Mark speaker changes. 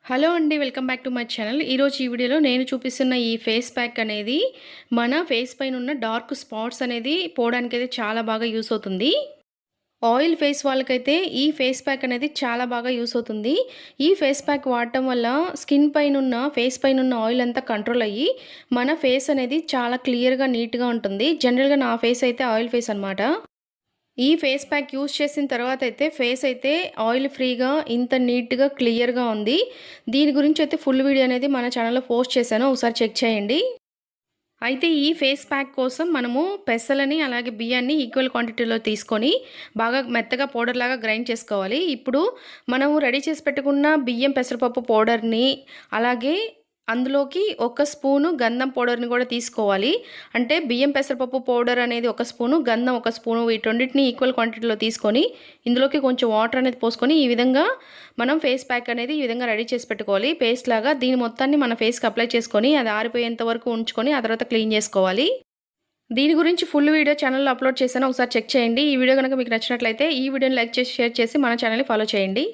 Speaker 1: Hello అండి. Welcome back to my channel. ఈరోజు ఈ వీడియోలో నేను చూపిస్తున్న ఈ ఫేస్ ప్యాక్ అనేది మన ఫేస్ పైన ఉన్న డార్క్ స్పాట్స్ అనేది పోవడానికైతే చాలా బాగా యూస్ అవుతుంది. ఆయిల్ ఫేస్ వాళ్ళకైతే ఈ ఫేస్ ప్యాక్ అనేది చాలా బాగా యూస్ అవుతుంది. ఈ ఫేస్ ప్యాక్ వాడటం వల్ల స్కిన్ పైనున్న ఫేస్ పైనున్న ఆయిల్ అంతా కంట్రోల్ అయ్యి మన ఫేస్ అనేది చాలా క్లియర్‌గా, నీట్‌గా ఉంటుంది. జనరల్‌గా నా ఫేస్ అయితే ఆయిల్ ఫేస్ అనమాట. ఈ ఫేస్ ప్యాక్ యూజ్ చేసిన తర్వాత అయితే ఫేస్ అయితే ఆయిల్ ఫ్రీగా ఇంత నీట్‌గా, క్లియర్‌గా ఉంది. దీని గురించి అయితే ఫుల్ వీడియో అనేది మన ఛానల్‌లో పోస్ట్ చేశాను. ఒకసారి చెక్ చేయండి. అయితే ఈ ఫేస్ ప్యాక్ కోసం మనము పెసలని అలాగే బియ్యాన్ని ఈక్వల్ క్వాంటిటీలో తీసుకొని బాగా మెత్తగా పౌడర్‌లాగా గ్రైండ్ చేసుకోవాలి. ఇప్పుడు మనము రెడీ చేసి పెట్టుకున్న బియ్యం, పెసరపప్పు పౌడర్‌ని అలాగే అందులోకి ఒక స్పూను గంధం పౌడర్‌ని కూడా తీసుకోవాలి. అంటే బియ్యం, పెసరపప్పు పౌడర్ అనేది ఒక స్పూను, గంధం ఒక స్పూను వీటి రెండిటిని ఈక్వల్ క్వాంటిటీలో తీసుకొని ఇందులోకి కొంచెం వాటర్ అనేది పోసుకొని ఈ విధంగా మనం ఫేస్ ప్యాక్ అనేది ఈ విధంగా రెడీ చేసి పెట్టుకోవాలి. పేస్ట్ లాగా దీని మొత్తాన్ని మన ఫేస్‌కి అప్లై చేసుకొని అది ఆరిపోయేంత వరకు ఉంచుకొని ఆ తర్వాత క్లీన్ చేసుకోవాలి. దీని గురించి ఫుల్ వీడియో ఛానల్‌లో అప్లోడ్ చేశాను. ఒకసారి చెక్ చేయండి. ఈ వీడియో గనుక మీకు నచ్చినట్లయితే ఈ వీడియోని లైక్ చేసి, షేర్ చేసి మన ఛానల్‌ని ఫాలో చేయండి.